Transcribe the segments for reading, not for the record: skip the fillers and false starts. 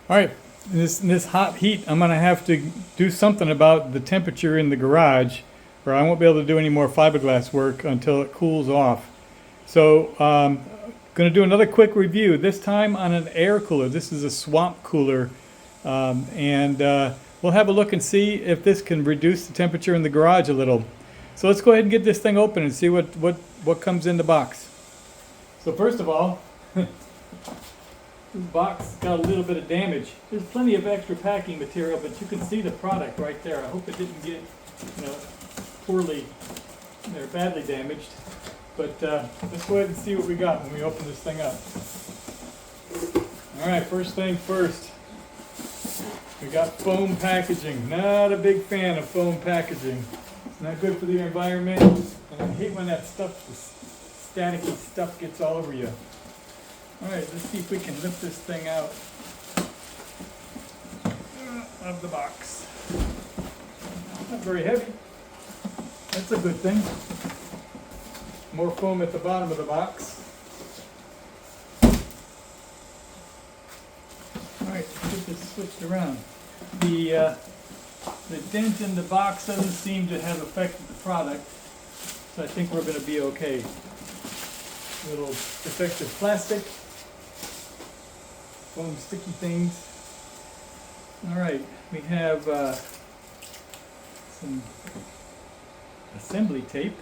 All right, in this hot heat, I'm gonna have to do something about the temperature in the garage, or I won't be able to do any more fiberglass work until it cools off. So, going to do another quick review. This time on an air cooler. This is a swamp cooler, and we'll have a look and see if this can reduce the temperature in the garage a little. So let's go ahead and get this thing open and see what comes in the box. So first of all. This box got a little bit of damage. There's plenty of extra packing material, but you can see the product right there. I hope it didn't get, poorly or badly damaged. But let's go ahead and see what we got when we open this thing up. All right, first thing first. We got foam packaging. Not a big fan of foam packaging. It's not good for the environment. And I hate when that stuff, this staticky stuff gets all over you. Alright, let's see if we can lift this thing out of the box. Not very heavy. That's a good thing. More foam at the bottom of the box. Alright, let's get this switched around. The dent in the box doesn't seem to have affected the product, so I think we're going to be okay. Little protective plastic. Foam sticky things. Alright, we have some assembly tape.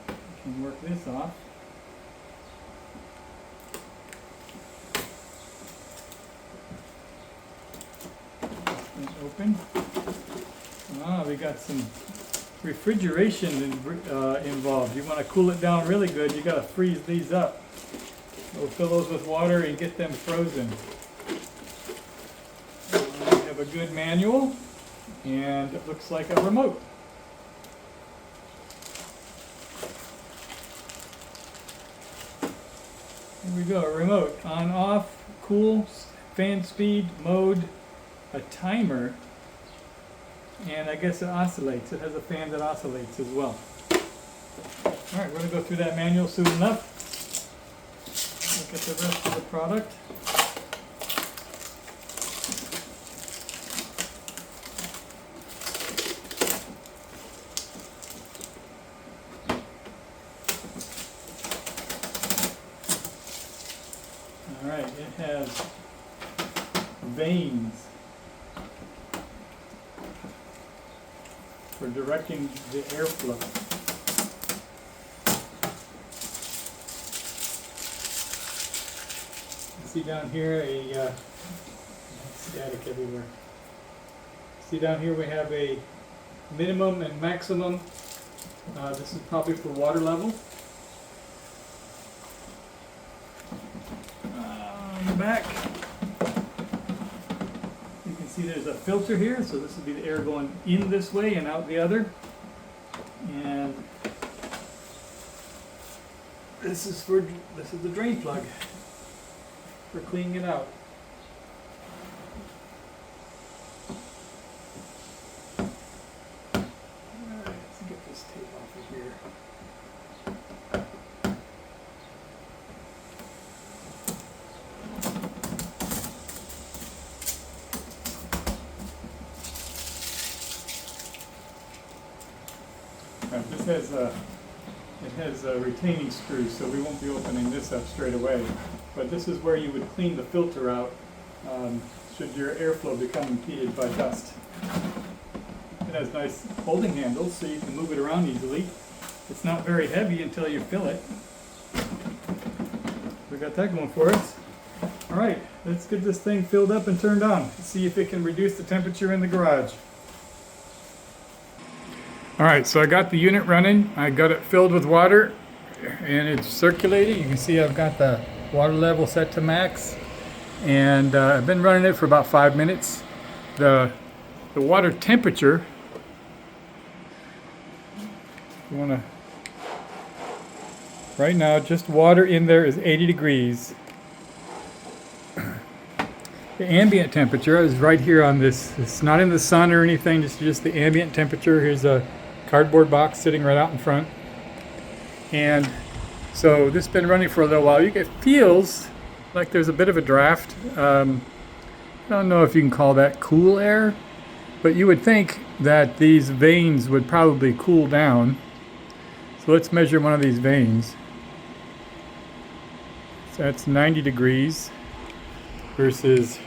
We can work this off. This open. We got some refrigeration involved. You want to cool it down really good, you got to freeze these up. We'll fill those with water and get them frozen. We have a good manual, and it looks like a remote. Here we go, a remote. On, off, cool, fan speed, mode, a timer, and I guess it oscillates. It has a fan that oscillates as well. Alright, we're going to go through that manual soon enough. Look at the rest of the product. All right, it has vanes for directing the airflow. See down here static everywhere. See down here we have a minimum and maximum. This is probably for water level. On the back, you can see there's a filter here, so this would be the air going in this way and out the other. And this is the drain plug for cleaning it out. Alright, let's get this tape off of here. Right, it has a retaining screws, so we won't be opening this up straight away. But this is where you would clean the filter out should your airflow become impeded by dust. It has nice holding handles so you can move it around easily. It's not very heavy until you fill it. We got that going for us. Alright, let's get this thing filled up and turned on. See if it can reduce the temperature in the garage. Alright, so I got the unit running. I got it filled with water and it's circulating. You can see I've got the water level set to max, and I've been running it for about 5 minutes. The water temperature, you want to, right now just water in there is 80 degrees. The ambient temperature is right here on this. It's not in the sun or anything, just the ambient temperature. Here's a cardboard box sitting right out in front. And so this has been running for a little while. It feels like there's a bit of a draft. I don't know if you can call that cool air, but you would think that these veins would probably cool down. So let's measure one of these veins. So that's 90 degrees versus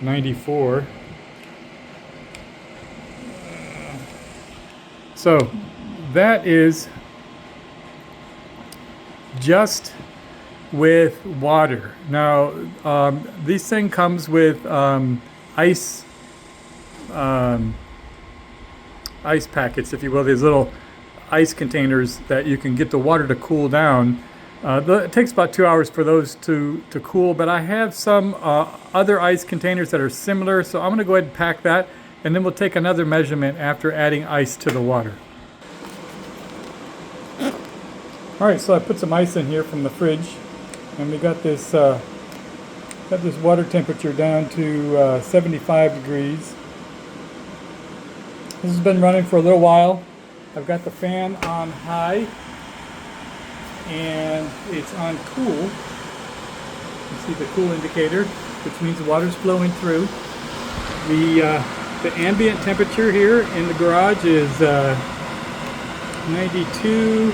94. So that is just with water. Now, this thing comes with ice packets, if you will, these little ice containers that you can get the water to cool down. It takes about 2 hours for those to cool, but I have some other ice containers that are similar, so I'm going to go ahead and pack that, and then we'll take another measurement after adding ice to the water. Alright, so I put some ice in here from the fridge, and we got this water temperature down to 75 degrees. This has been running for a little while. I've got the fan on high and it's on cool. You see the cool indicator, which means the water's flowing through. The ambient temperature here in the garage is 92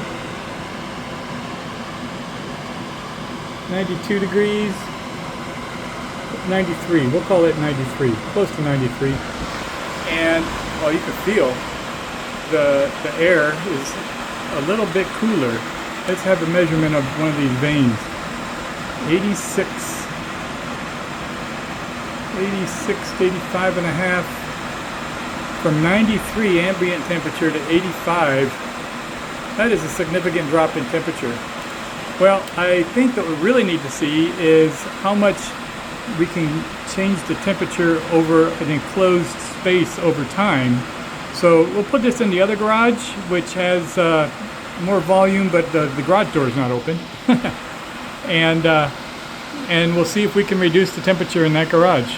degrees, 93, we'll call it 93, close to 93. And well, you can feel the air is a little bit cooler. Let's have a measurement of one of these veins. 86 to 85 and a half. From 93 ambient temperature to 85, that is a significant drop in temperature. Well, I think that what we really need to see is how much we can change the temperature over an enclosed space over time. So we'll put this in the other garage, which has more volume, but the garage door is not open. and we'll see if we can reduce the temperature in that garage.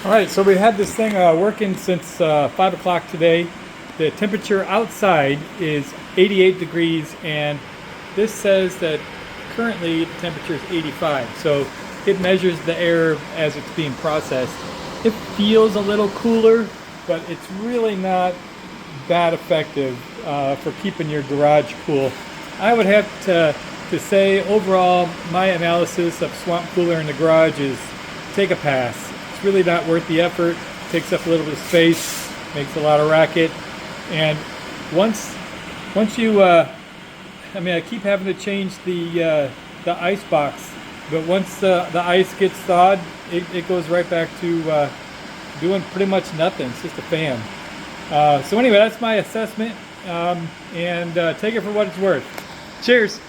All right, so we had this thing working since 5 o'clock today. The temperature outside is 88 degrees, and this says that currently the temperature is 85. So it measures the air as it's being processed. It feels a little cooler, but it's really not that effective for keeping your garage cool. I would have to say overall my analysis of swamp cooler in the garage is take a pass. It's really not worth the effort. It takes up a little bit of space, makes a lot of racket, and once you I keep having to change the ice box, but once the ice gets thawed, it goes right back to doing pretty much nothing. It's just a fan. So anyway, that's my assessment, and take it for what it's worth. Cheers.